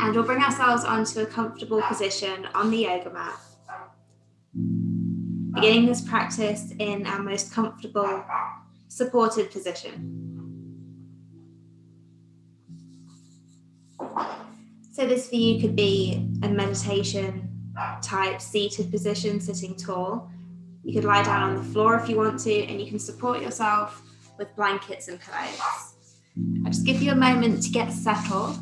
And we'll bring ourselves onto a comfortable position on the yoga mat. Beginning this practice in our most comfortable, supported position. So this for you could be a meditation type seated position, sitting tall. You could lie down on the floor if you want to, and you can support yourself with blankets and pillows. I'll just give you a moment to get settled.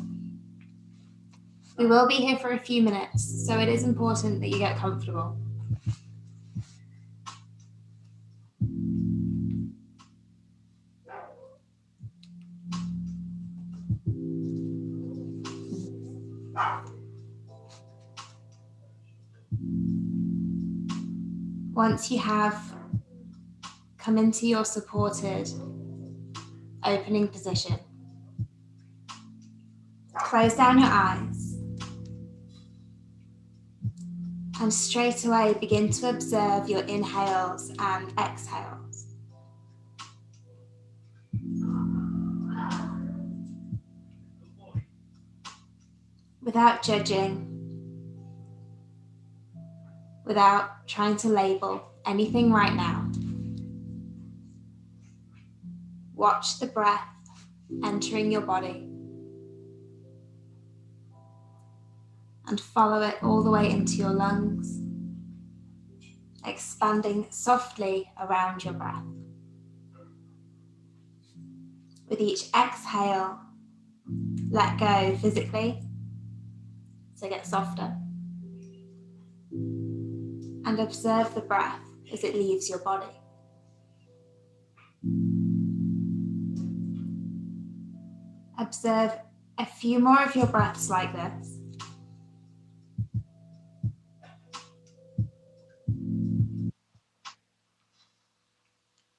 We will be here for a few minutes, so it is important that you get comfortable. Once you have come into your supported opening position, close down your eyes and straight away begin to observe your inhales and exhales. Without judging, without trying to label anything right now. Watch the breath entering your body and follow it all the way into your lungs, expanding softly around your breath. With each exhale, let go physically, so get softer, and observe the breath as it leaves your body. Observe a few more of your breaths like this.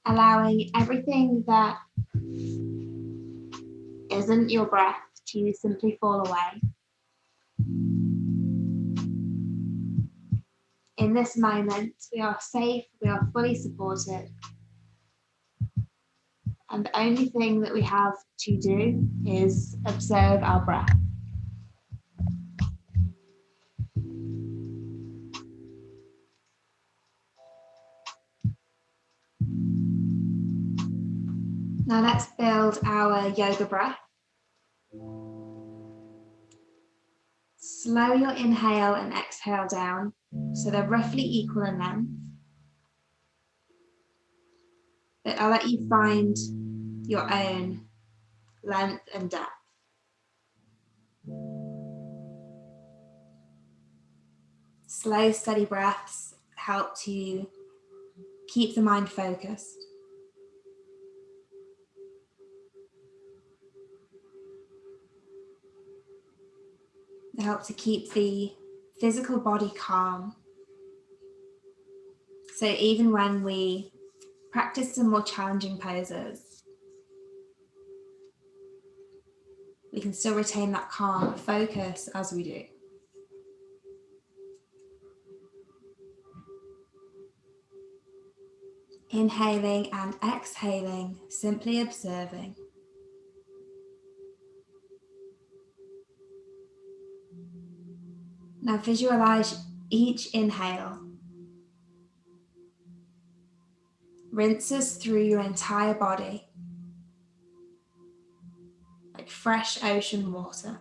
Allowing everything that isn't your breath to simply fall away. In this moment, we are safe, we are fully supported. And the only thing that we have to do is observe our breath. Now let's build our yoga breath. Slow your inhale and exhale down so they're roughly equal in length. But I'll let you find your own length and depth. Slow, steady breaths help to keep the mind focused. They help to keep the physical body calm. So even when we practice some more challenging poses, we can still retain that calm focus as we do. Inhaling and exhaling, simply observing. Now visualize each inhale rinses through your entire body like fresh ocean water.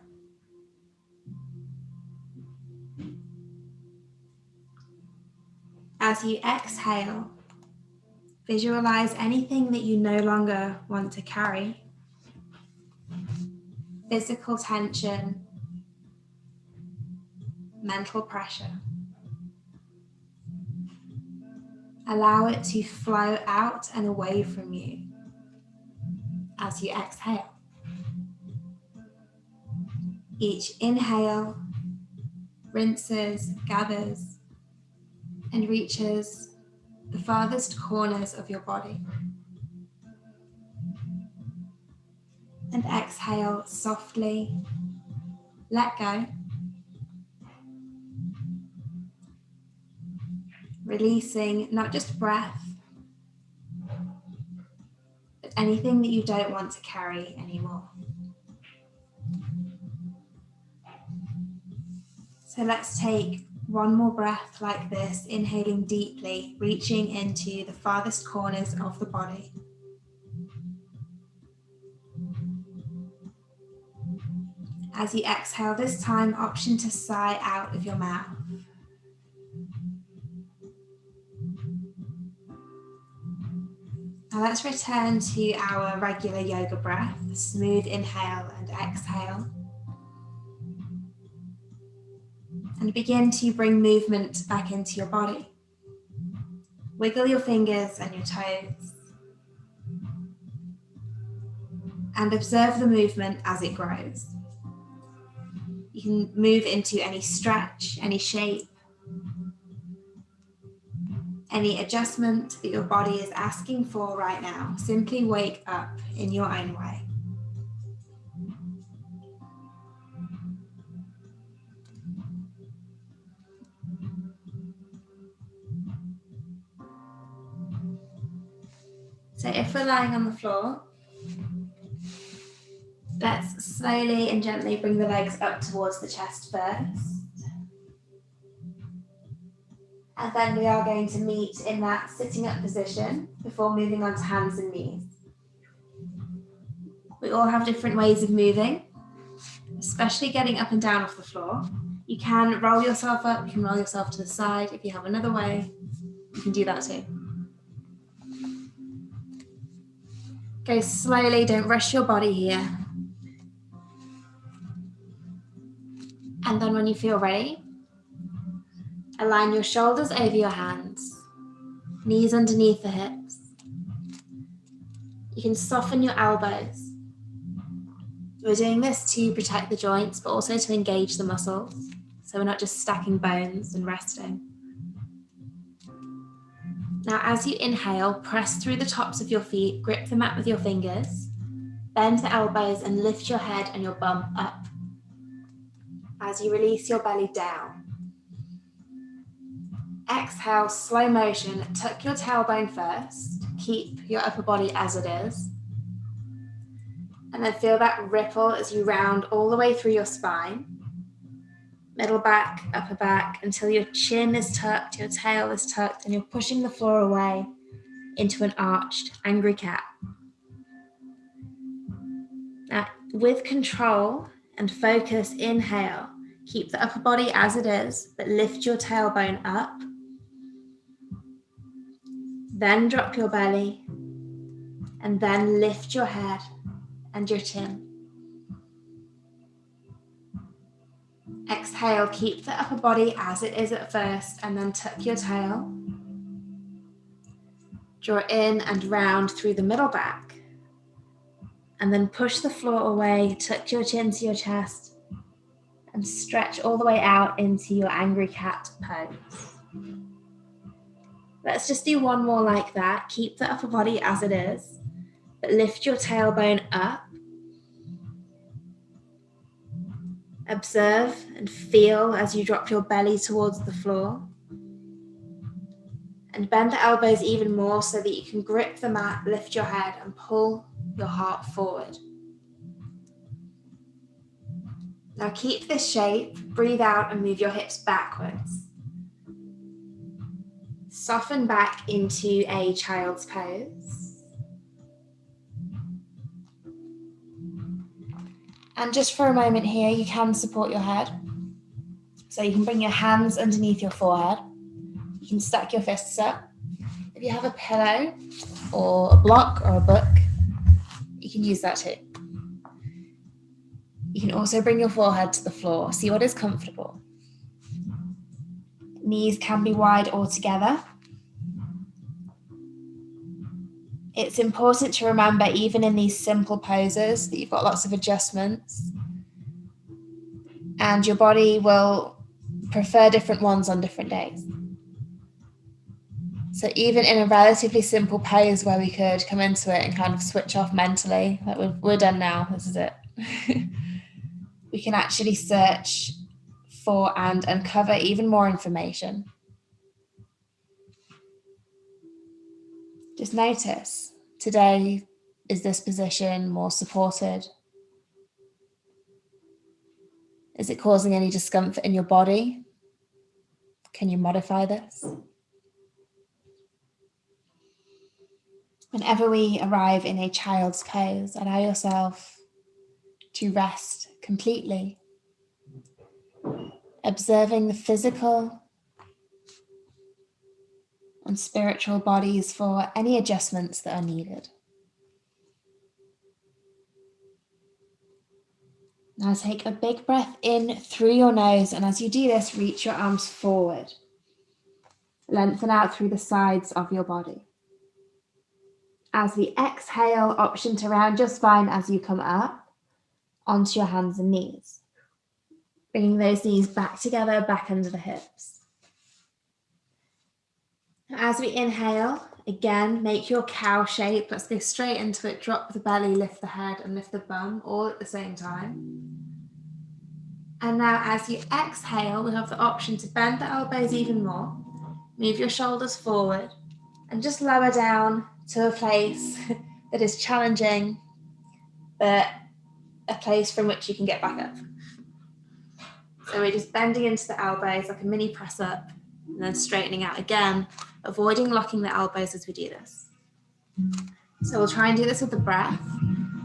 As you exhale, visualize anything that you no longer want to carry. Physical tension, mental pressure. Allow it to flow out and away from you as you exhale. Each inhale rinses, gathers, and reaches the farthest corners of your body. And exhale softly, let go. Releasing not just breath, but anything that you don't want to carry anymore. So let's take one more breath like this, inhaling deeply, reaching into the farthest corners of the body. As you exhale this time, option to sigh out of your mouth. Now let's return to our regular yoga breath, smooth inhale and exhale. And begin to bring movement back into your body. Wiggle your fingers and your toes. And observe the movement as it grows. You can move into any stretch, any shape, any adjustment that your body is asking for right now. Simply wake up in your own way. So if we're lying on the floor, let's slowly and gently bring the legs up towards the chest first. And then we are going to meet in that sitting up position before moving on to hands and knees. We all have different ways of moving, especially getting up and down off the floor. You can roll yourself up, you can roll yourself to the side. If you have another way, you can do that too. Go slowly, don't rush your body here. And then when you feel ready, align your shoulders over your hands, knees underneath the hips. You can soften your elbows. We're doing this to protect the joints, but also to engage the muscles. So we're not just stacking bones and resting. Now, as you inhale, press through the tops of your feet, grip the mat with your fingers, bend the elbows and lift your head and your bum up. As you release your belly down. Exhale, slow motion, tuck your tailbone first, keep your upper body as it is. And then feel that ripple as you round all the way through your spine. Middle back, upper back, until your chin is tucked, your tail is tucked, and you're pushing the floor away into an arched, angry cat. Now, with control and focus, inhale. Keep the upper body as it is, but lift your tailbone up. Then drop your belly, and then lift your head and your chin. Exhale, keep the upper body as it is at first, and then tuck your tail. Draw in and round through the middle back. And then push the floor away, tuck your chin to your chest, and stretch all the way out into your angry cat pose. Let's just do one more like that. Keep the upper body as it is, but lift your tailbone up. Observe and feel as you drop your belly towards the floor. And bend the elbows even more so that you can grip the mat, lift your head, and pull your heart forward. Now keep this shape, breathe out and move your hips backwards. Soften back into a child's pose. And just for a moment here, you can support your head. So you can bring your hands underneath your forehead. You can stack your fists up. If you have a pillow or a block or a book, you can use that too. You can also bring your forehead to the floor. See what is comfortable. Knees can be wide or together. It's important to remember, even in these simple poses, that you've got lots of adjustments. And your body will prefer different ones on different days. So even in a relatively simple pose where we could come into it and kind of switch off mentally, like we're done now, this is it. We can actually search for and uncover even more information. Just notice, today, is this position more supported? Is it causing any discomfort in your body? Can you modify this? Whenever we arrive in a child's pose, allow yourself to rest completely, observing the physical and spiritual bodies for any adjustments that are needed. Now take a big breath in through your nose, and as you do this, reach your arms forward. Lengthen out through the sides of your body. As we exhale, option to round your spine as you come up onto your hands and knees. Bringing those knees back together, back under the hips. As we inhale, again, make your cow shape. Let's go straight into it. Drop the belly, lift the head, and lift the bum all at the same time. And now as you exhale, we have the option to bend the elbows even more. Move your shoulders forward and just lower down to a place that is challenging, but a place from which you can get back up. So we're just bending into the elbows like a mini press up and then straightening out again, avoiding locking the elbows as we do this. So we'll try and do this with the breath.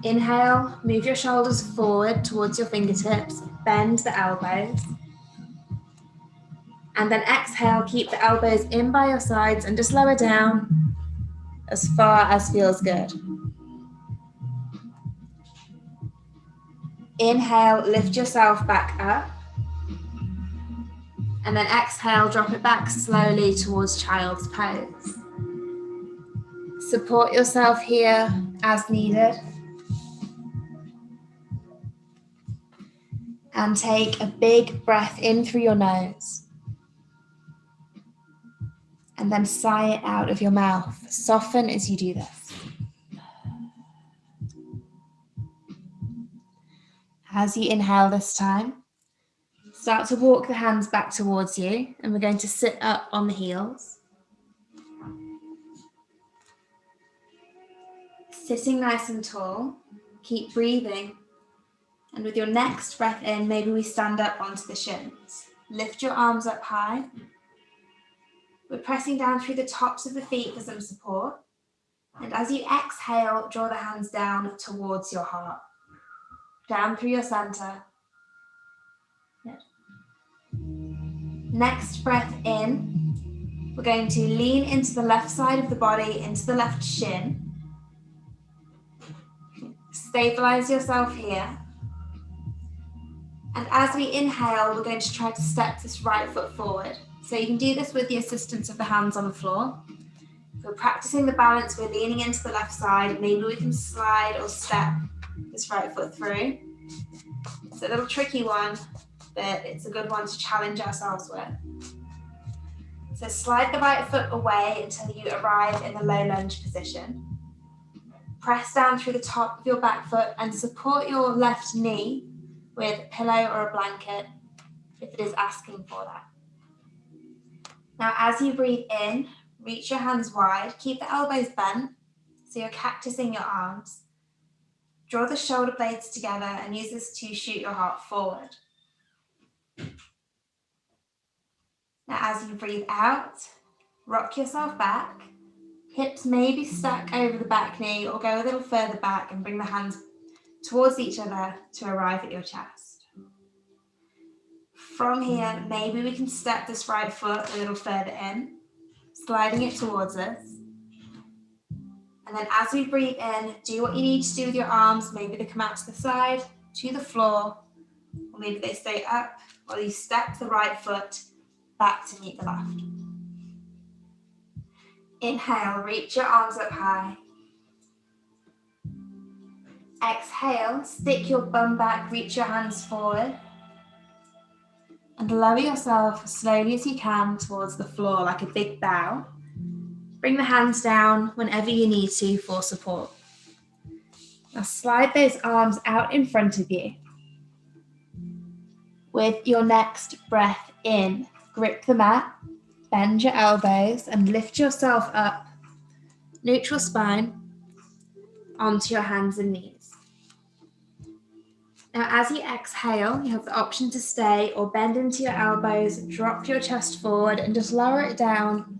Inhale, move your shoulders forward towards your fingertips, bend the elbows. And then exhale, keep the elbows in by your sides and just lower down as far as feels good. Inhale, lift yourself back up. And then exhale, drop it back slowly towards child's pose. Support yourself here as needed. And take a big breath in through your nose. And then sigh it out of your mouth. Soften as you do this. As you inhale this time, start to walk the hands back towards you, and we're going to sit up on the heels. Sitting nice and tall, keep breathing. And with your next breath in, maybe we stand up onto the shins. Lift your arms up high. We're pressing down through the tops of the feet for some support. And as you exhale, draw the hands down towards your heart. Down through your center. Good. Next breath in, we're going to lean into the left side of the body, into the left shin. Stabilize yourself here. And as we inhale, we're going to try to step this right foot forward. So you can do this with the assistance of the hands on the floor. If we're practicing the balance, we're leaning into the left side. Maybe we can slide or step this right foot through. It's a little tricky one, but it's a good one to challenge ourselves with. So slide the right foot away until you arrive in the low lunge position. Press down through the top of your back foot and support your left knee with a pillow or a blanket if it is asking for that. Now, as you breathe in, reach your hands wide, keep the elbows bent, so you're cactusing your arms. Draw the shoulder blades together and use this to shoot your heart forward. Now, as you breathe out, rock yourself back. Hips may be stuck over the back knee or go a little further back and bring the hands towards each other to arrive at your chest. From here, maybe we can step this right foot a little further in, sliding it towards us. And then as we breathe in, do what you need to do with your arms. Maybe they come out to the side, to the floor, or maybe they stay up while you step the right foot back to meet the left. Inhale, reach your arms up high. Exhale, stick your bum back, reach your hands forward. And lower yourself as slowly as you can towards the floor like a big bow. Bring the hands down whenever you need to for support. Now slide those arms out in front of you. With your next breath in, grip the mat, bend your elbows and lift yourself up, neutral spine, onto your hands and knees. Now, as you exhale, you have the option to stay or bend into your elbows, drop your chest forward, and just lower it down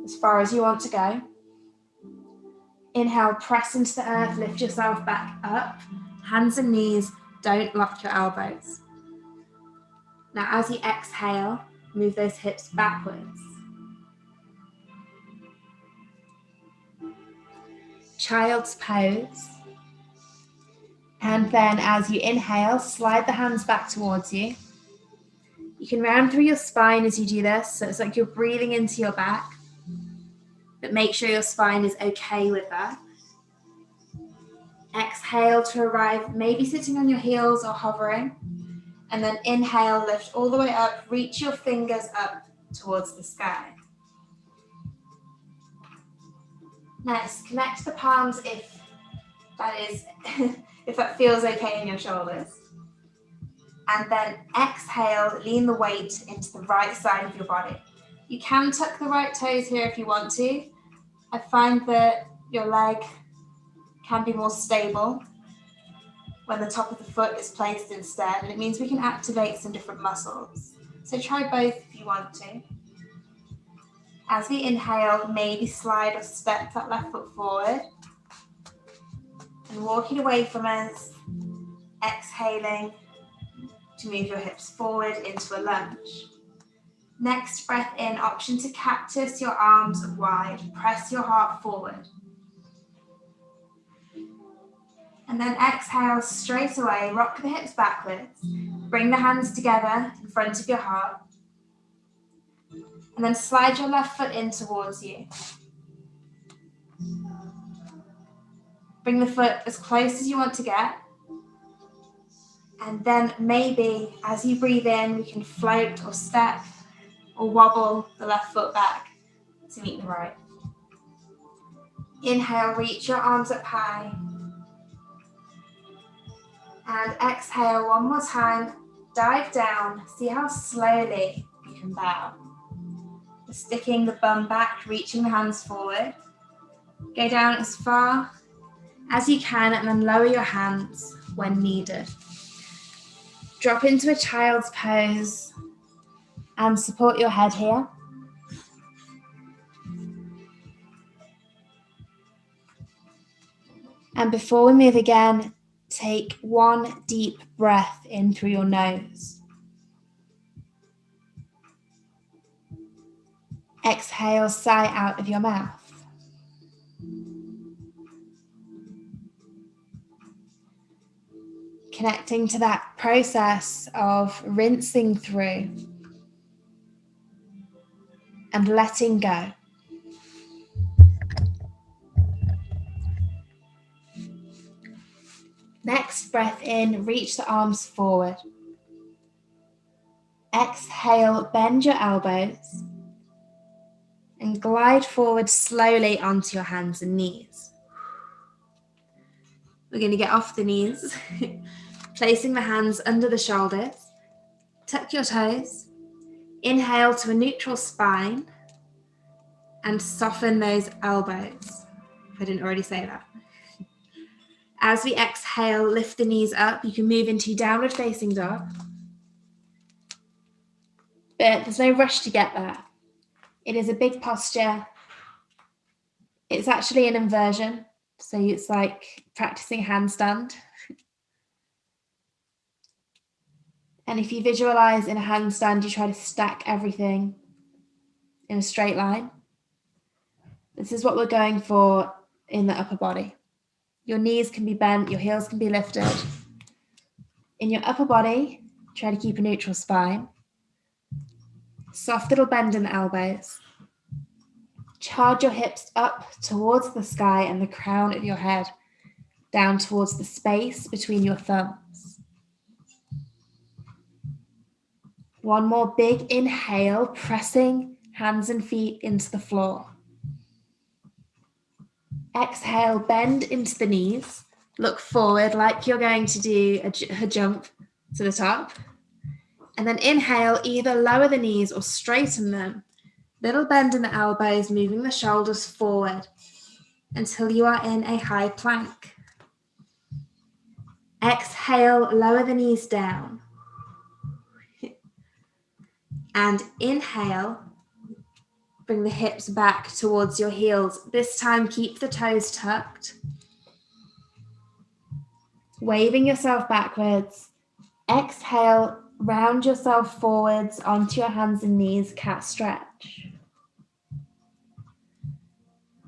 as far as you want to go. Inhale, press into the earth, lift yourself back up. Hands and knees, don't lock your elbows. Now, as you exhale, move those hips backwards. Child's pose. And then as you inhale, slide the hands back towards you. You can round through your spine as you do this, so it's like you're breathing into your back, but make sure your spine is okay with that. Exhale to arrive, maybe sitting on your heels or hovering, and then inhale, lift all the way up, reach your fingers up towards the sky. Next, connect the palms if that feels okay in your shoulders. And then exhale, lean the weight into the right side of your body. You can tuck the right toes here if you want to. I find that your leg can be more stable when the top of the foot is placed instead, and it means we can activate some different muscles. So try both if you want to. As we inhale, maybe slide or step that left foot forward. And walking away from us, exhaling to move your hips forward into a lunge. Next breath in, option to cactus your arms wide, press your heart forward. And then exhale straight away, rock the hips backwards, bring the hands together in front of your heart. And then slide your left foot in towards you. Bring the foot as close as you want to get. And then maybe as you breathe in, we can float or step or wobble the left foot back to meet the right. Inhale, reach your arms up high. And exhale one more time, dive down, see how slowly you can bow. Sticking the bum back, reaching the hands forward. Go down as far as you can and then lower your hands when needed. Drop into a child's pose and support your head here. And before we move again, take one deep breath in through your nose. Exhale, sigh out of your mouth. Connecting to that process of rinsing through and letting go. Next breath in, reach the arms forward. Exhale, bend your elbows and glide forward slowly onto your hands and knees. We're going to get off the knees, placing the hands under the shoulders. Tuck your toes. Inhale to a neutral spine and soften those elbows, if I didn't already say that. As we exhale, lift the knees up. You can move into downward facing dog. But there's no rush to get there. It is a big posture. It's actually an inversion. So it's like practicing handstand. And if you visualize in a handstand, you try to stack everything in a straight line. This is what we're going for in the upper body. Your knees can be bent, your heels can be lifted. In your upper body, try to keep a neutral spine. Soft little bend in the elbows. Charge your hips up towards the sky and the crown of your head, down towards the space between your thumbs. One more big inhale, pressing hands and feet into the floor. Exhale, bend into the knees. Look forward like you're going to do a jump to the top. And then inhale, either lower the knees or straighten them. Little bend in the elbows, moving the shoulders forward until you are in a high plank. Exhale, lower the knees down. And inhale, bring the hips back towards your heels. This time, keep the toes tucked. Waving yourself backwards. Exhale, round yourself forwards onto your hands and knees, cat stretch.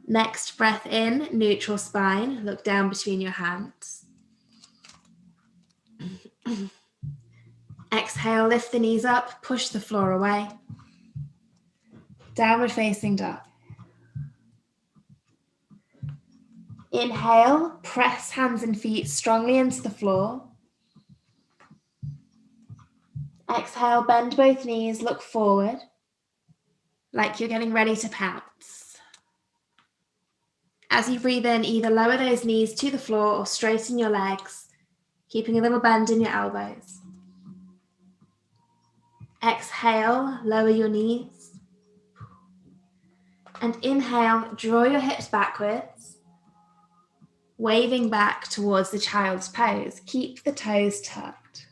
Next breath in, neutral spine, look down between your hands. Exhale, lift the knees up, push the floor away. Downward facing dog. Inhale, press hands and feet strongly into the floor. Exhale, bend both knees, look forward, like you're getting ready to pounce. As you breathe in, either lower those knees to the floor or straighten your legs, keeping a little bend in your elbows. Exhale, lower your knees. And inhale, draw your hips backwards, waving back towards the child's pose. Keep the toes tucked.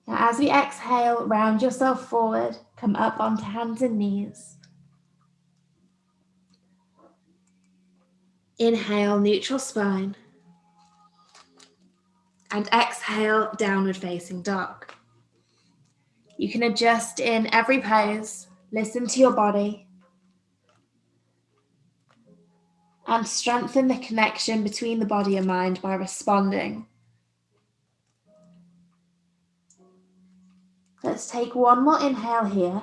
Now, as we exhale, round yourself forward, come up onto hands and knees. Inhale, neutral spine. And exhale, downward facing dog. You can adjust in every pose, listen to your body, and strengthen the connection between the body and mind by responding. Let's take one more inhale here.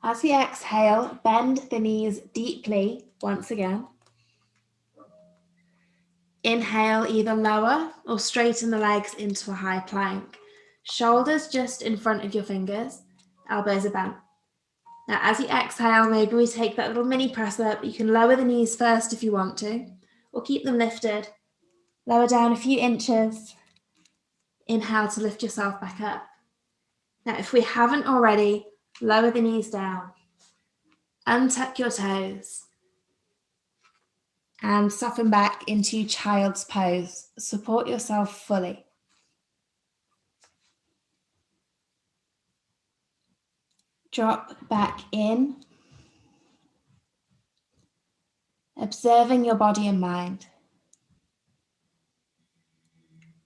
As we exhale, bend the knees deeply once again. Inhale, either lower or straighten the legs into a high plank. Shoulders just in front of your fingers, elbows are bent. Now, as you exhale, maybe we take that little mini press up. You can lower the knees first if you want to, or keep them lifted. Lower down a few inches. Inhale to lift yourself back up. Now, if we haven't already, lower the knees down. Untuck your toes. And soften back into child's pose. Support yourself fully. Drop back in. Observing your body and mind.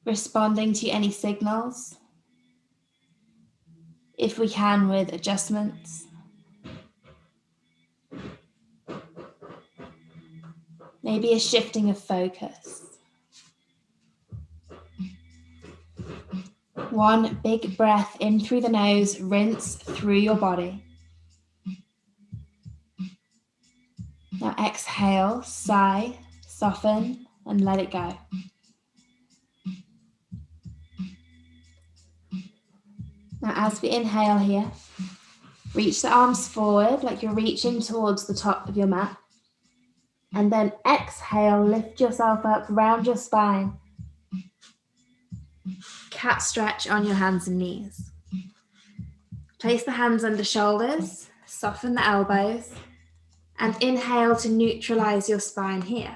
Responding to any signals. If we can, with adjustments. Maybe a shifting of focus. One big breath in through the nose, rinse through your body. Now exhale, sigh, soften, and let it go. Now as we inhale here, reach the arms forward like you're reaching towards the top of your mat. And then exhale, lift yourself up, round your spine. Cat stretch on your hands and knees. Place the hands under shoulders, soften the elbows, and inhale to neutralize your spine here.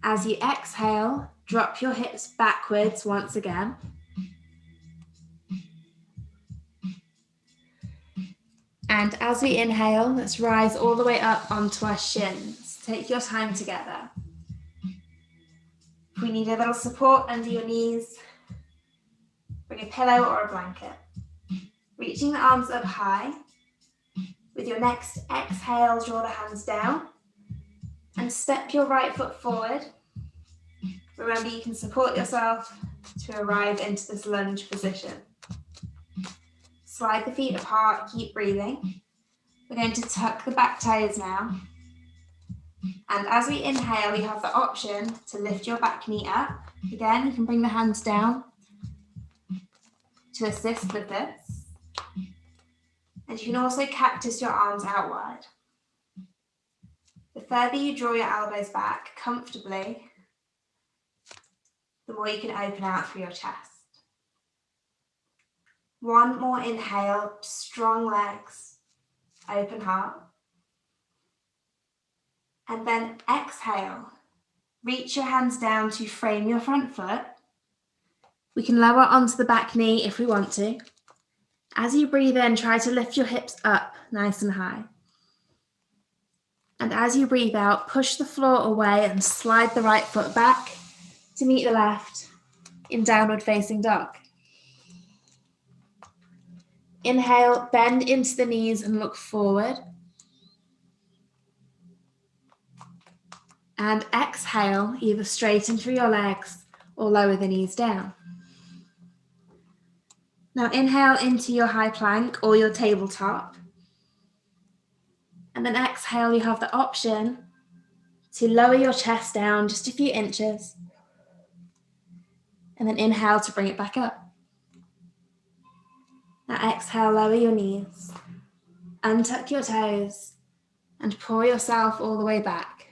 As you exhale, drop your hips backwards once again. And as we inhale, let's rise all the way up onto our shins. Take your time together. If we need a little support under your knees, bring a pillow or a blanket. Reaching the arms up high. With your next exhale, draw the hands down and step your right foot forward. Remember, you can support yourself to arrive into this lunge position. Slide the feet apart, keep breathing. We're going to tuck the back toes now. And as we inhale, you have the option to lift your back knee up. Again, you can bring the hands down to assist with this. And you can also cactus your arms out wide. The further you draw your elbows back comfortably, the more you can open out through your chest. One more inhale, strong legs, open heart. And then exhale. Reach your hands down to frame your front foot. We can lower onto the back knee if we want to. As you breathe in, try to lift your hips up nice and high. And as you breathe out, push the floor away and slide the right foot back to meet the left in downward facing dog. Inhale, bend into the knees and look forward. And exhale, either straighten through your legs or lower the knees down. Now inhale into your high plank or your tabletop. And then exhale, you have the option to lower your chest down just a few inches. And then inhale to bring it back up. Now exhale, lower your knees, untuck your toes, and pull yourself all the way back.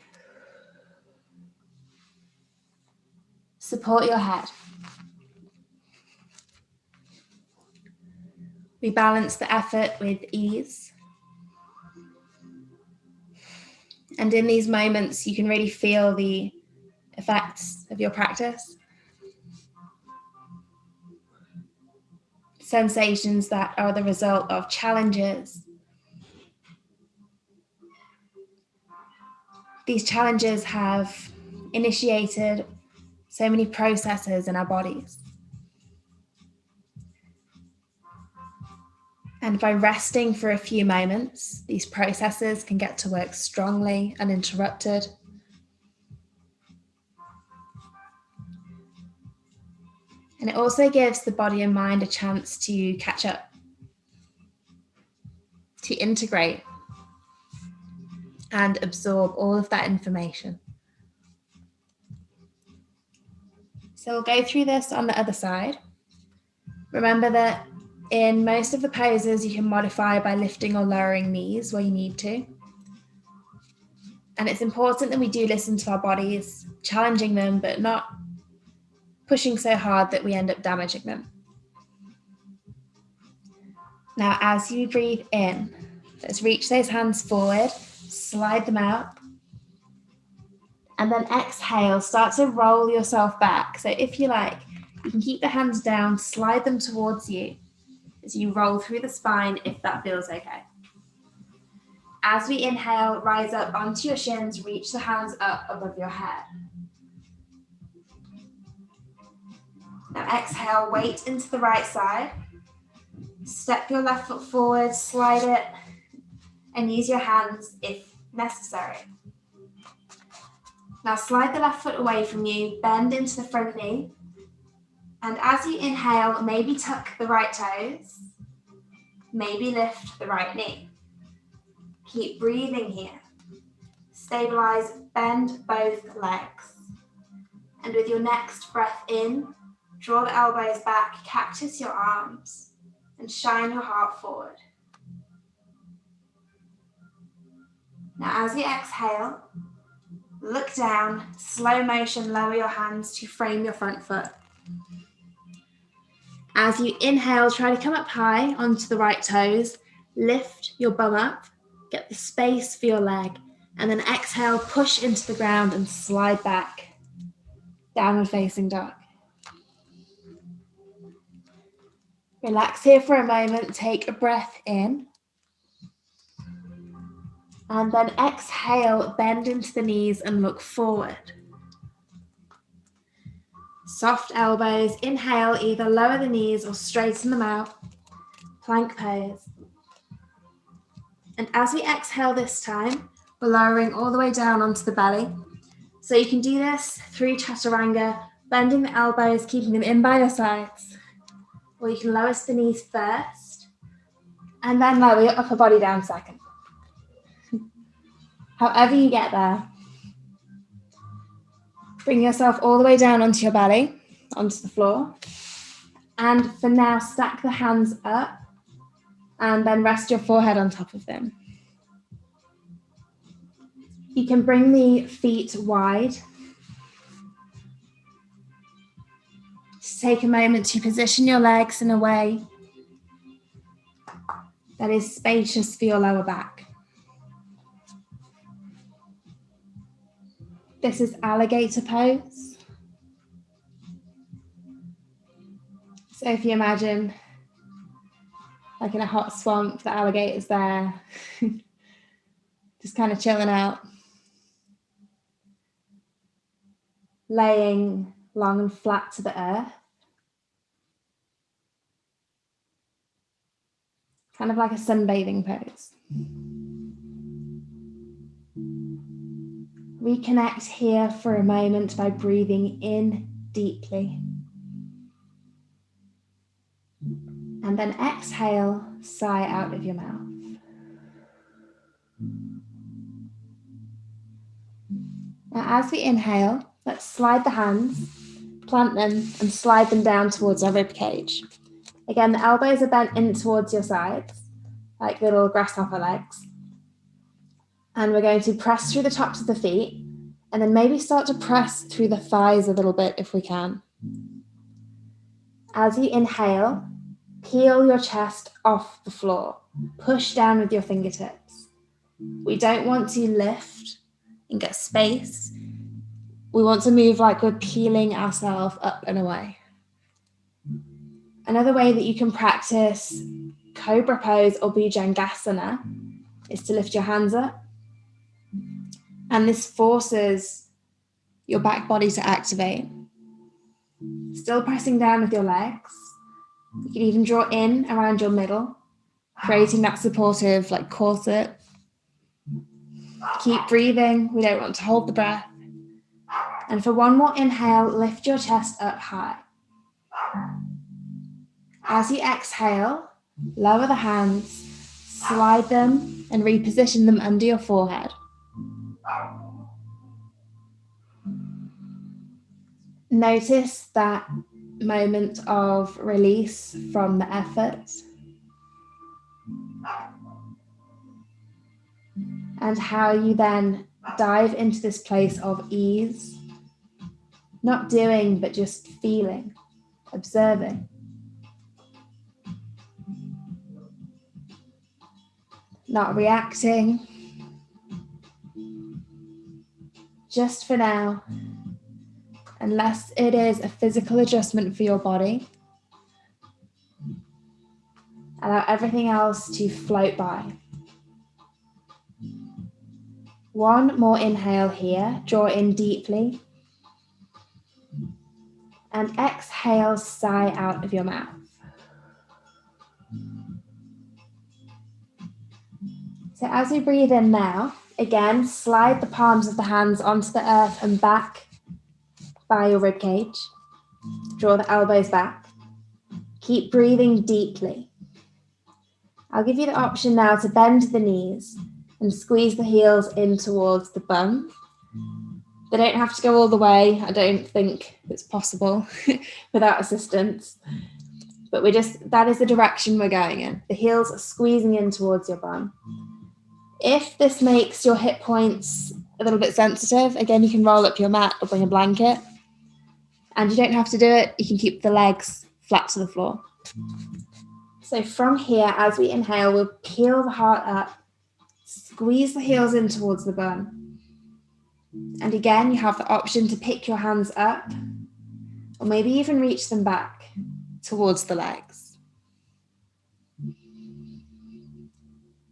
Support your head. We balance the effort with ease. And in these moments, you can really feel the effects of your practice. Sensations that are the result of challenges. These challenges have initiated so many processes in our bodies. And by resting for a few moments, these processes can get to work strongly, uninterrupted. And it also gives the body and mind a chance to catch up, to integrate and absorb all of that information. So we'll go through this on the other side. Remember that in most of the poses, you can modify by lifting or lowering knees where you need to. And it's important that we do listen to our bodies, challenging them, but not pushing so hard that we end up damaging them. Now, as you breathe in, let's reach those hands forward, slide them out. And then exhale, start to roll yourself back. So if you like, you can keep the hands down, slide them towards you as you roll through the spine if that feels okay. As we inhale, rise up onto your shins, reach the hands up above your head. Now exhale, weight into the right side. Step your left foot forward, slide it, and use your hands if necessary. Now slide the left foot away from you, bend into the front knee. And as you inhale, maybe tuck the right toes, maybe lift the right knee. Keep breathing here. Stabilize, bend both legs. And with your next breath in, draw the elbows back, cactus your arms, and shine your heart forward. Now as you exhale, look down, slow motion, lower your hands to frame your front foot. As you inhale, try to come up high onto the right toes, lift your bum up, get the space for your leg, and then exhale, push into the ground and slide back, downward facing dog. Relax here for a moment, take a breath in. And then exhale, bend into the knees and look forward. Soft elbows, inhale, either lower the knees or straighten them out. Plank pose. And as we exhale this time, we're lowering all the way down onto the belly. So you can do this through chaturanga, bending the elbows, keeping them in by your sides. Or you can lower the knees first, and then lower your upper body down second. However you get there. Bring yourself all the way down onto your belly, onto the floor. And for now, stack the hands up and then rest your forehead on top of them. You can bring the feet wide. Just take a moment to position your legs in a way that is spacious for your lower back. This is alligator pose. So if you imagine like in a hot swamp, the alligator's there, just kind of chilling out, laying long and flat to the earth, kind of like a sunbathing pose. Reconnect here for a moment by breathing in deeply. And then exhale, sigh out of your mouth. Now, as we inhale, let's slide the hands, plant them, and slide them down towards our rib cage. Again, the elbows are bent in towards your sides, like little grasshopper legs. And we're going to press through the tops of the feet, and then maybe start to press through the thighs a little bit if we can. As you inhale, peel your chest off the floor. Push down with your fingertips. We don't want to lift and get space. We want to move like we're peeling ourselves up and away. Another way that you can practice Cobra pose or Bhujangasana is to lift your hands up. And this forces your back body to activate. Still pressing down with your legs. You can even draw in around your middle, creating that supportive like corset. Keep breathing. We don't want to hold the breath. And for one more inhale, lift your chest up high. As you exhale, lower the hands, slide them and reposition them under your forehead. Notice that moment of release from the effort. And how you then dive into this place of ease, not doing, but just feeling, observing. Not reacting. Just for now, unless it is a physical adjustment for your body, allow everything else to float by. One more inhale here, draw in deeply. And exhale, sigh out of your mouth. So as we breathe in now, again, slide the palms of the hands onto the earth and back by your ribcage. Draw the elbows back. Keep breathing deeply. I'll give you the option now to bend the knees and squeeze the heels in towards the bum. They don't have to go all the way. I don't think it's possible without assistance. But that is the direction we're going in. The heels are squeezing in towards your bum. If this makes your hip points a little bit sensitive, again, you can roll up your mat or bring a blanket. And you don't have to do it. You can keep the legs flat to the floor. So from here, as we inhale, we'll peel the heart up, squeeze the heels in towards the bum. And again, you have the option to pick your hands up or maybe even reach them back towards the legs.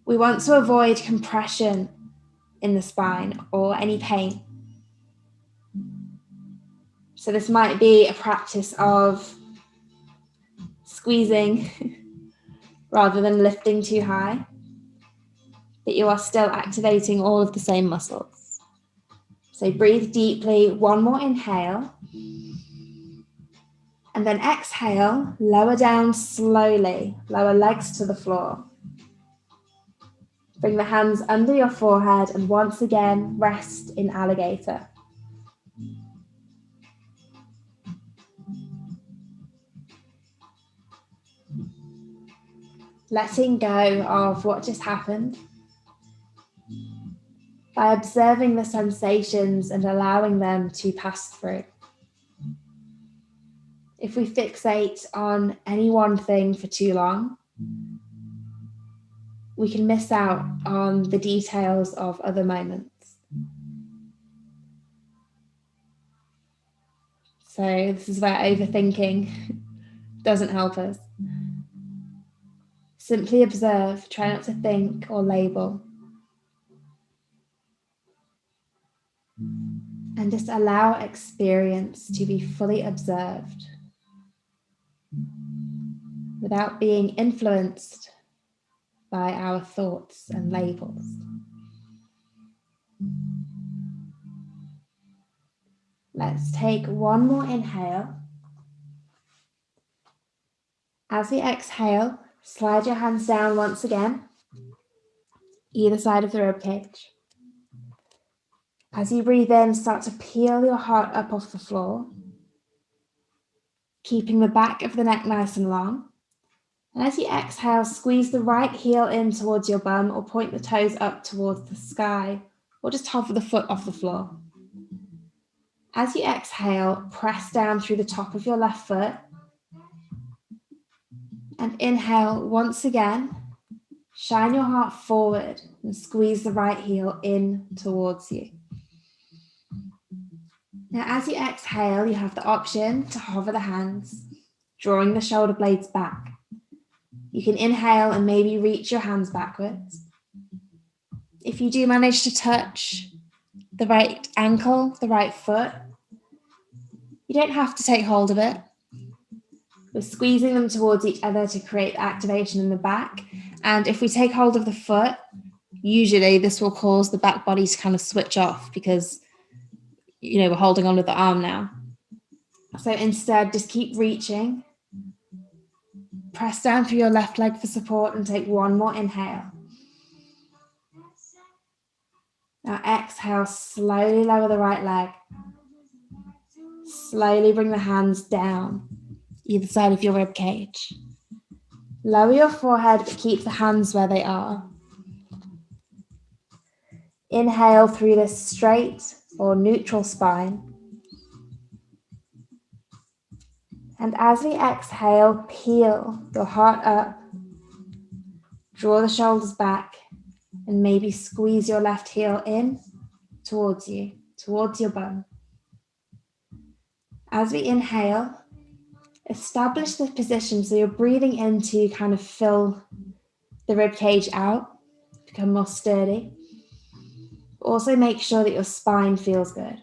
We want to avoid compression in the spine or any pain. So this might be a practice of squeezing rather than lifting too high, but you are still activating all of the same muscles. So breathe deeply, one more inhale, and then exhale, lower down slowly, lower legs to the floor. Bring the hands under your forehead and once again, rest in alligator. Letting go of what just happened by observing the sensations and allowing them to pass through. If we fixate on any one thing for too long, we can miss out on the details of other moments. So this is where overthinking doesn't help us. Simply observe, try not to think or label. And just allow experience to be fully observed without being influenced by our thoughts and labels. Let's take one more inhale. As we exhale, slide your hands down once again, either side of the ribcage. As you breathe in, start to peel your heart up off the floor, keeping the back of the neck nice and long. And as you exhale, squeeze the right heel in towards your bum or point the toes up towards the sky, or just hover the foot off the floor. As you exhale, press down through the top of your left foot. And inhale once again, shine your heart forward and squeeze the right heel in towards you. Now, as you exhale, you have the option to hover the hands, drawing the shoulder blades back. You can inhale and maybe reach your hands backwards. If you do manage to touch the right ankle, the right foot, you don't have to take hold of it. We're squeezing them towards each other to create activation in the back. And if we take hold of the foot, usually this will cause the back body to kind of switch off because, we're holding on with the arm now. So instead, just keep reaching. Press down through your left leg for support and take one more inhale. Now exhale, slowly lower the right leg. Slowly bring the hands down, either side of your rib cage. Lower your forehead, but keep the hands where they are. Inhale through this straight or neutral spine. And as we exhale, peel your heart up, draw the shoulders back, and maybe squeeze your left heel in towards you, towards your bum. As we inhale, establish the position so you're breathing in to kind of fill the rib cage out, become more sturdy. Also make sure that your spine feels good.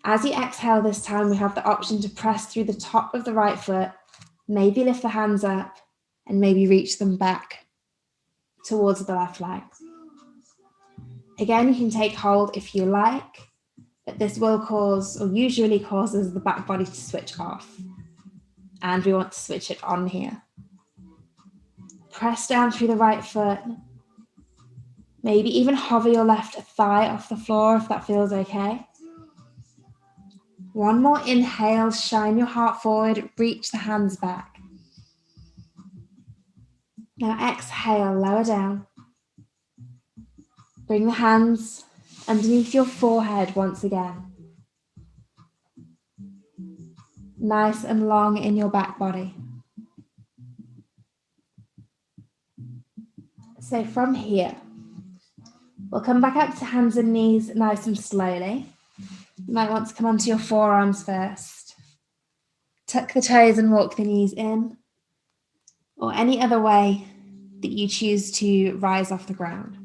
As you exhale this time, we have the option to press through the top of the right foot, maybe lift the hands up, and maybe reach them back towards the left leg. Again, you can take hold if you like, but this will cause, or usually causes, the back body to switch off. And we want to switch it on here. Press down through the right foot. Maybe even hover your left thigh off the floor if that feels okay. One more inhale, shine your heart forward, reach the hands back. Now exhale, lower down. Bring the hands underneath your forehead once again. Nice and long in your back body. So from here, we'll come back up to hands and knees nice and slowly. You might want to come onto your forearms first. Tuck the toes and walk the knees in, or any other way that you choose to rise off the ground.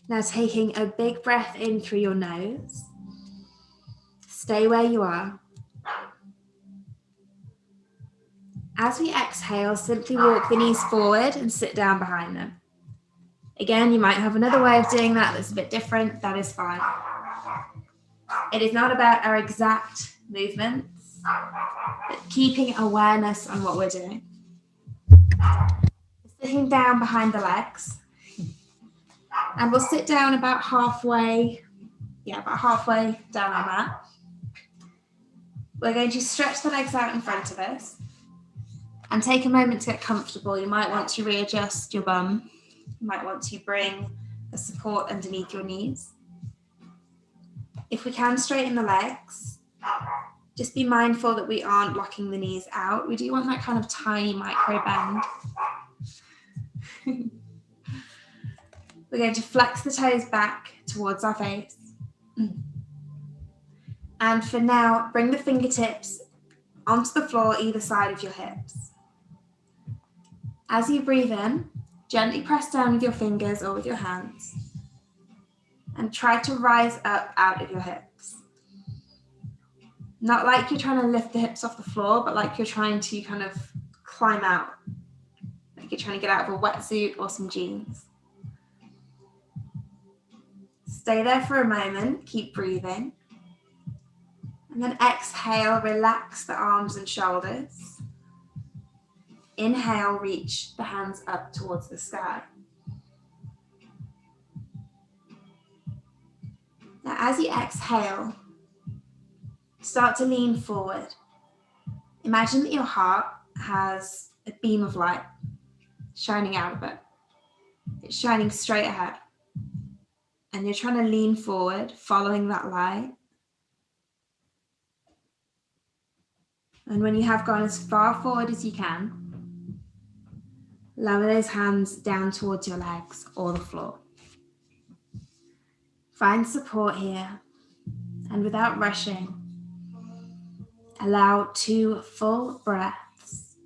Now taking a big breath in through your nose. Stay where you are. As we exhale, simply walk the knees forward and sit down behind them. Again, you might have another way of doing that that's a bit different. That is fine. It is not about our exact movements, but keeping awareness on what we're doing. Sitting down behind the legs. And we'll sit down about halfway down our mat. We're going to stretch the legs out in front of us and take a moment to get comfortable. You might want to readjust your bum. You might want to bring the support underneath your knees. If we can straighten the legs, just be mindful that we aren't locking the knees out. We do want that kind of tiny micro bend. We're going to flex the toes back towards our face. And for now, bring the fingertips onto the floor either side of your hips. As you breathe in, gently press down with your fingers or with your hands and try to rise up out of your hips. Not like you're trying to lift the hips off the floor, but like you're trying to kind of climb out. Like you're trying to get out of a wetsuit or some jeans. Stay there for a moment, keep breathing. And then exhale, relax the arms and shoulders. Inhale, reach the hands up towards the sky. Now, as you exhale, start to lean forward. Imagine that your heart has a beam of light shining out of it. It's shining straight ahead. And you're trying to lean forward, following that light. And when you have gone as far forward as you can, lower those hands down towards your legs or the floor. Find support here, and without rushing, allow 2 full breaths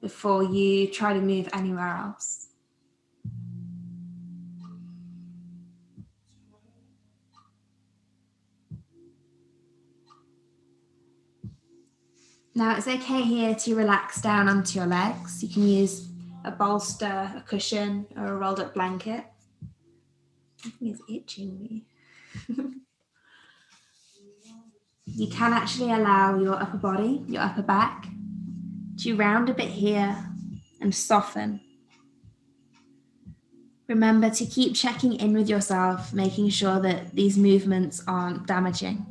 before you try to move anywhere else. Now it's okay here to relax down onto your legs. You can use a bolster, a cushion, or a rolled up blanket. Something is itching me. You can actually allow your upper body, your upper back, to round a bit here and soften. Remember to keep checking in with yourself, making sure that these movements aren't damaging.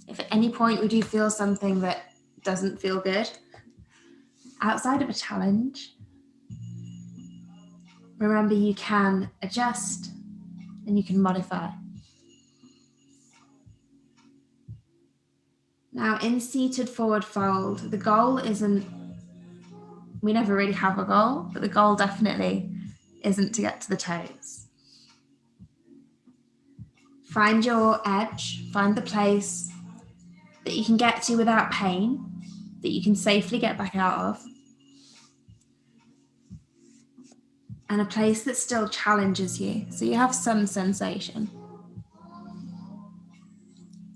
If at any point we do feel something that doesn't feel good, outside of a challenge, remember you can adjust and you can modify. Now in seated forward fold, the goal isn't, we never really have a goal, but the goal definitely isn't to get to the toes. Find your edge, find the place that you can get to without pain, that you can safely get back out of, and a place that still challenges you, so you have some sensation.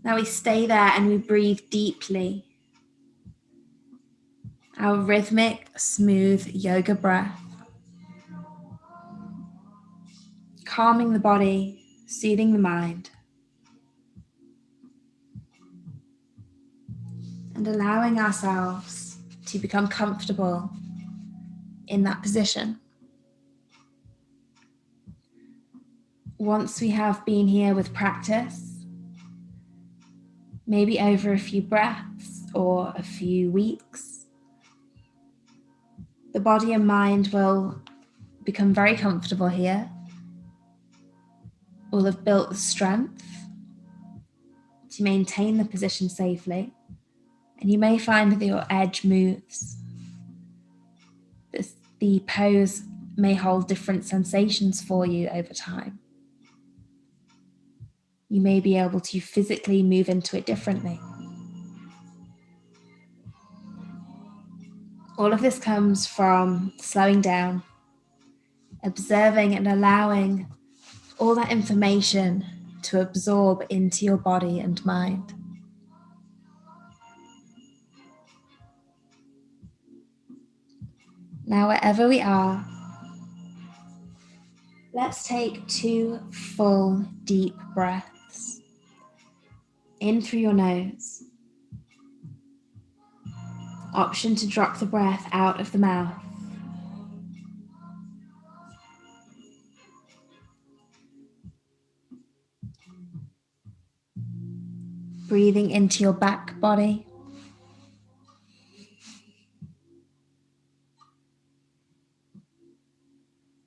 Now we stay there and we breathe deeply. Our rhythmic, smooth yoga breath. Calming the body, soothing the mind. And allowing ourselves to become comfortable in that position. Once we have been here with practice, maybe over a few breaths or a few weeks, the body and mind will become very comfortable here. Will have built the strength to maintain the position safely, and you may find that your edge moves. The pose may hold different sensations for you over time. You may be able to physically move into it differently. All of this comes from slowing down, observing and allowing all that information to absorb into your body and mind. Now, wherever we are, let's take 2 full deep breaths. In through your nose. Option to drop the breath out of the mouth. Breathing into your back body.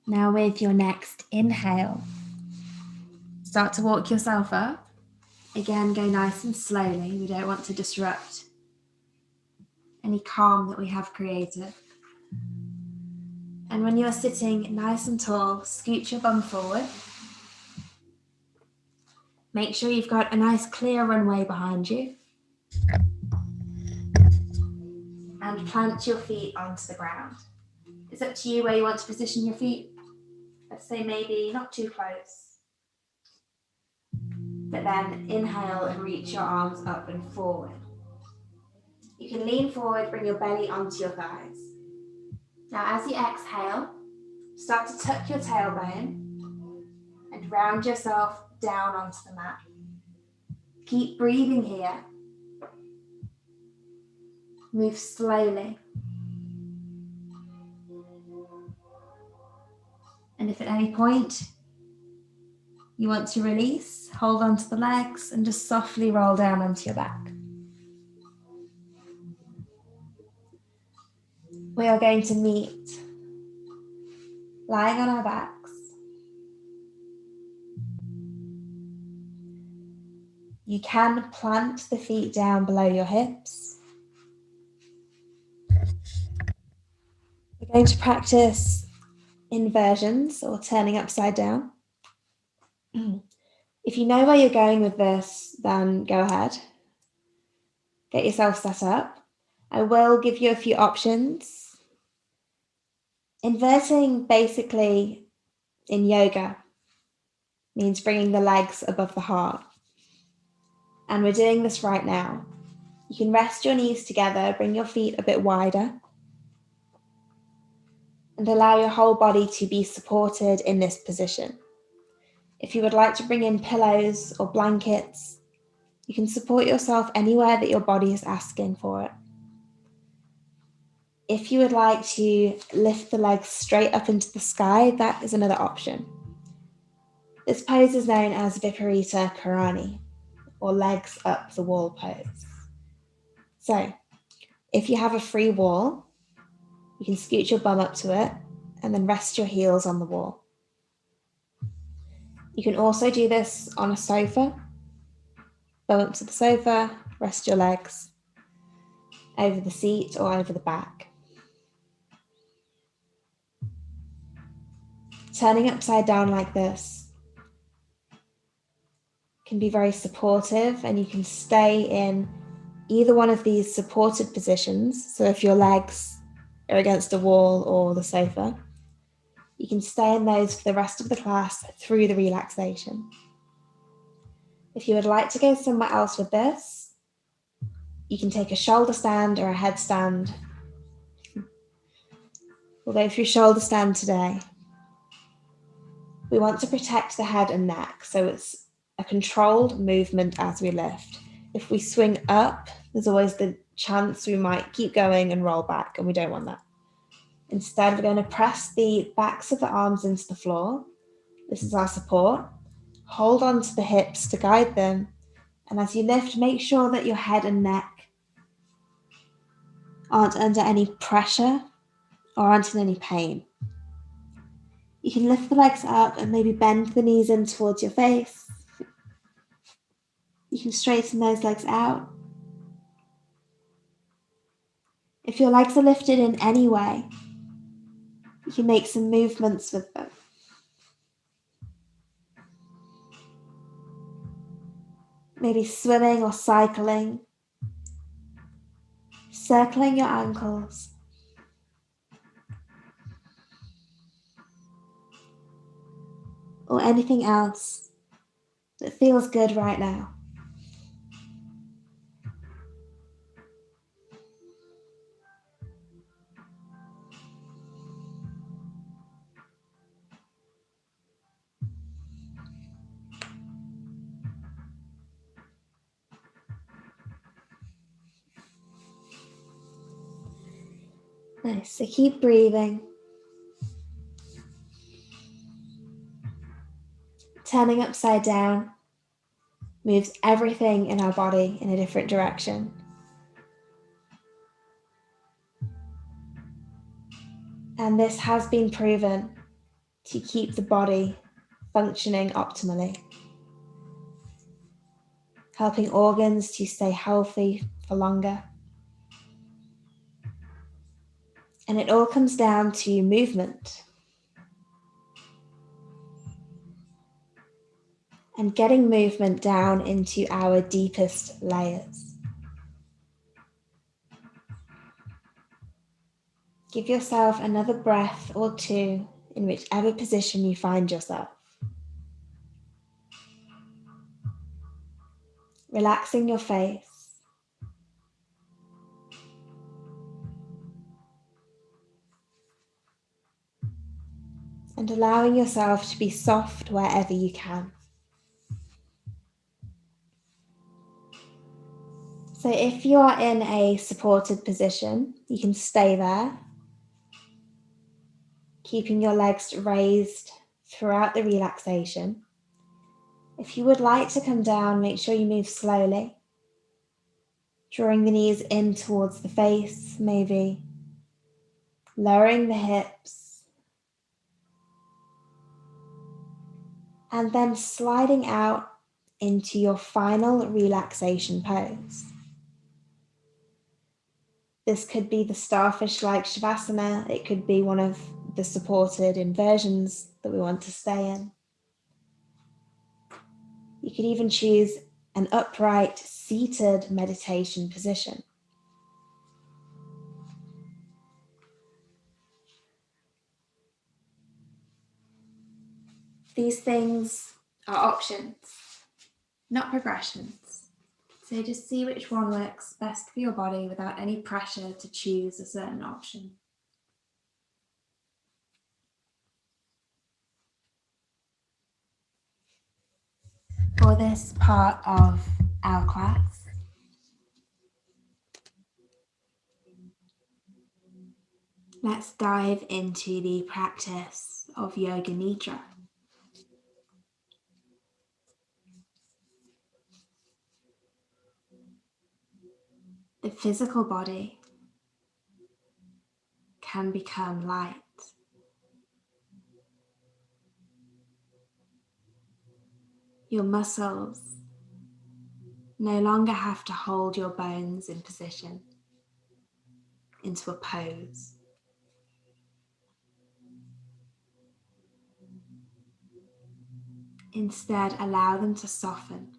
Now with your next inhale, start to walk yourself up. Again, go nice and slowly. We don't want to disrupt any calm that we have created. And when you're sitting nice and tall, scoot your bum forward. Make sure you've got a nice clear runway behind you. And plant your feet onto the ground. It's up to you where you want to position your feet. Let's say maybe not too close. But then inhale and reach your arms up and forward. You can lean forward, bring your belly onto your thighs. Now as you exhale, start to tuck your tailbone and round yourself down onto the mat. Keep breathing here. Move slowly. And if at any point you want to release, hold onto the legs and just softly roll down onto your back. We are going to meet lying on our backs. You can plant the feet down below your hips. We're going to practice inversions or turning upside down. If you know where you're going with this, then go ahead. Get yourself set up. I will give you a few options. Inverting basically in yoga means bringing the legs above the heart. And we're doing this right now. You can rest your knees together, bring your feet a bit wider, and allow your whole body to be supported in this position. If you would like to bring in pillows or blankets, you can support yourself anywhere that your body is asking for it. If you would like to lift the legs straight up into the sky, that is another option. This pose is known as Viparita Karani, or legs up the wall pose. So, if you have a free wall, you can scoot your bum up to it and then rest your heels on the wall. You can also do this on a sofa. Go up to the sofa, rest your legs over the seat or over the back. Turning upside down like this can be very supportive, and you can stay in either one of these supported positions. So if your legs are against a wall or the sofa, you can stay in those for the rest of the class through the relaxation. If you would like to go somewhere else with this, you can take a shoulder stand or a headstand. We'll go through shoulder stand today. We want to protect the head and neck, so it's a controlled movement as we lift. If we swing up, there's always the chance we might keep going and roll back, and we don't want that. Instead, we're going to press the backs of the arms into the floor. This is our support. Hold on to the hips to guide them. And as you lift, make sure that your head and neck aren't under any pressure or aren't in any pain. You can lift the legs up and maybe bend the knees in towards your face. You can straighten those legs out. If your legs are lifted in any way, you can make some movements with them. Maybe swimming or cycling, circling your ankles. Or anything else that feels good right now. Nice, so keep breathing. Turning upside down moves everything in our body in a different direction. And this has been proven to keep the body functioning optimally, helping organs to stay healthy for longer. And it all comes down to movement. And getting movement down into our deepest layers. Give yourself another breath or two in whichever position you find yourself. Relaxing your face. And allowing yourself to be soft wherever you can. So if you are in a supported position, you can stay there, keeping your legs raised throughout the relaxation. If you would like to come down, make sure you move slowly, drawing the knees in towards the face, maybe lowering the hips, and then sliding out into your final relaxation pose. This could be the starfish-like Shavasana. It could be one of the supported inversions that we want to stay in. You could even choose an upright, seated meditation position. These things are options, not progressions. So just see which one works best for your body without any pressure to choose a certain option. For this part of our class, let's dive into the practice of Yoga Nidra. The physical body can become light. Your muscles no longer have to hold your bones in position into a pose. Instead, allow them to soften.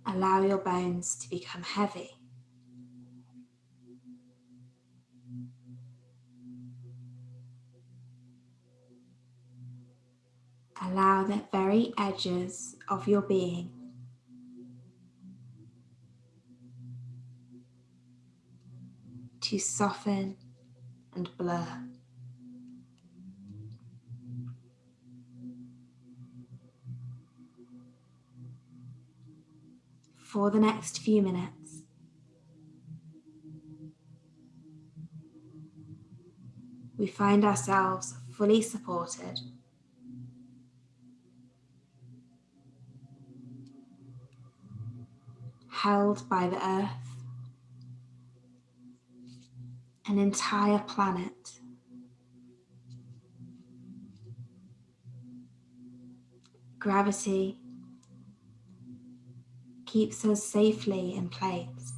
Allow your bones to become heavy. Allow the very edges of your being to soften and blur. For the next few minutes, we find ourselves fully supported, held by the earth, an entire planet. Gravity keeps us safely in place.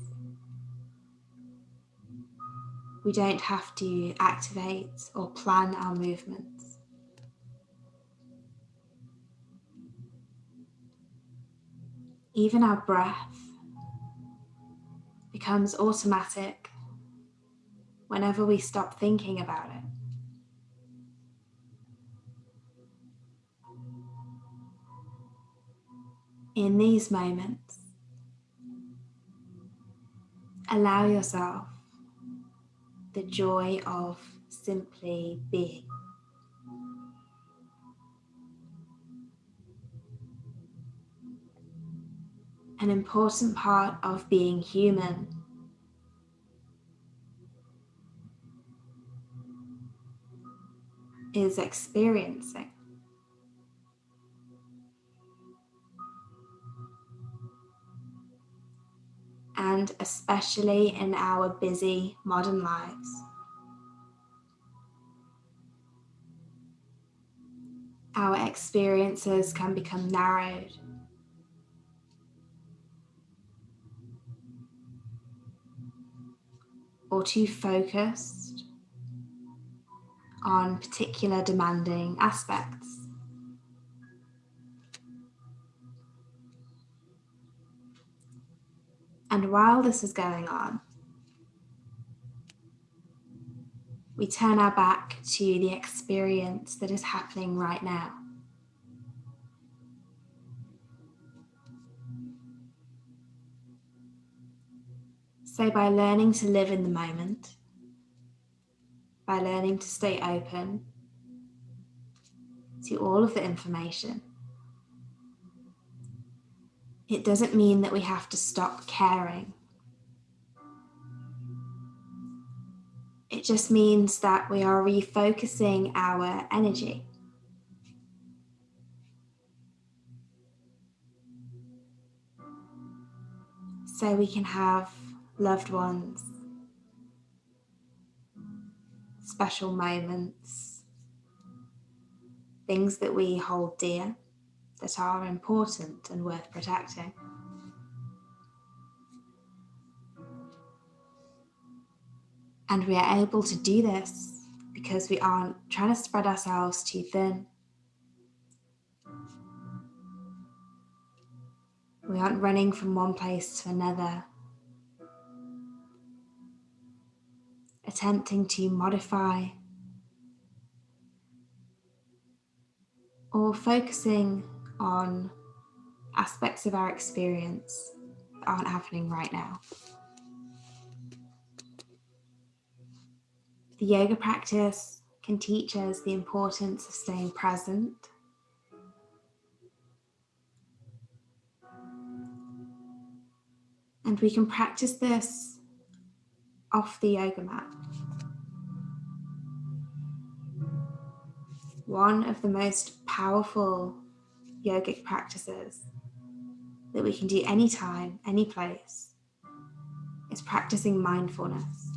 We don't have to activate or plan our movements. Even our breath becomes automatic whenever we stop thinking about it. In these moments, allow yourself the joy of simply being. An important part of being human is experiencing. And especially in our busy modern lives, our experiences can become narrowed. or too focused on particular demanding aspects. And while this is going on, we turn our back to the experience that is happening right now. So by learning to live in the moment, by learning to stay open to all of the information, it doesn't mean that we have to stop caring. It just means that we are refocusing our energy. So we can have loved ones, special moments, things that we hold dear, that are important and worth protecting. And we are able to do this because we aren't trying to spread ourselves too thin. We aren't running from one place to another, attempting to modify or focusing on aspects of our experience that aren't happening right now. The yoga practice can teach us the importance of staying present, and we can practice this off the yoga mat. One of the most powerful yogic practices that we can do anytime, any place, is practicing mindfulness.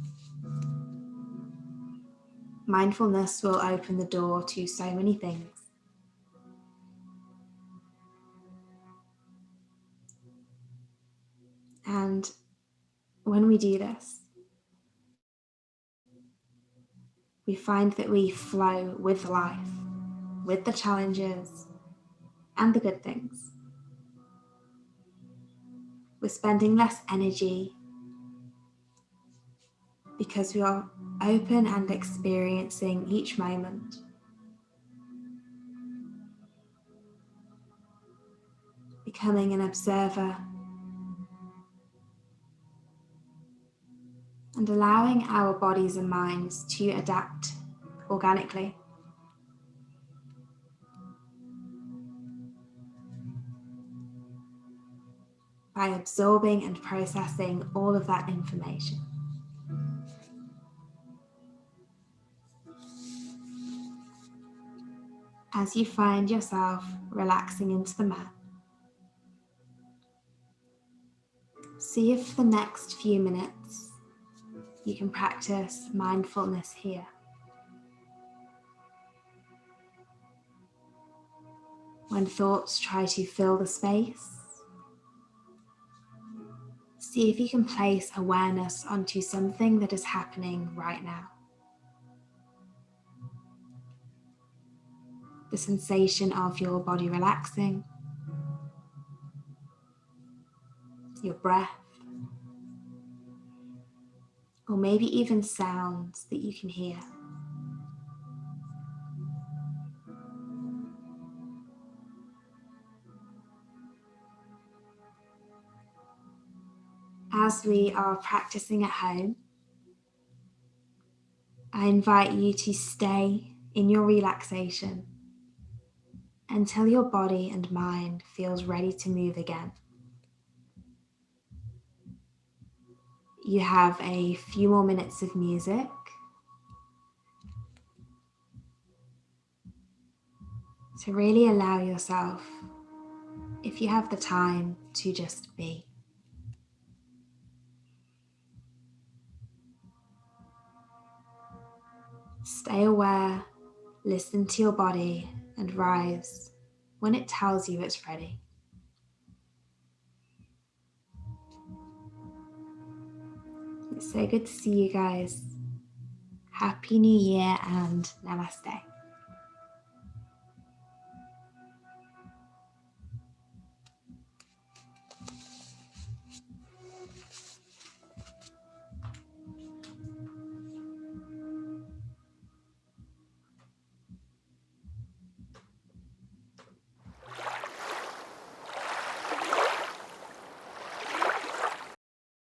Mindfulness will open the door to so many things. And when we do this, we find that we flow with life, with the challenges and the good things. We're spending less energy because we are open and experiencing each moment. Becoming an observer and allowing our bodies and minds to adapt organically. By absorbing and processing all of that information. As you find yourself relaxing into the mat, see if for the next few minutes you can practice mindfulness here. When thoughts try to fill the space, see if you can place awareness onto something that is happening right now. The sensation of your body relaxing, your breath, or maybe even sounds that you can hear. As we are practicing at home, I invite you to stay in your relaxation until your body and mind feels ready to move again. You have a few more minutes of music. To really allow yourself, if you have the time, to just be. Stay aware, listen to your body, and rise when it tells you it's ready. It's so good to see you guys. Happy New Year and namaste.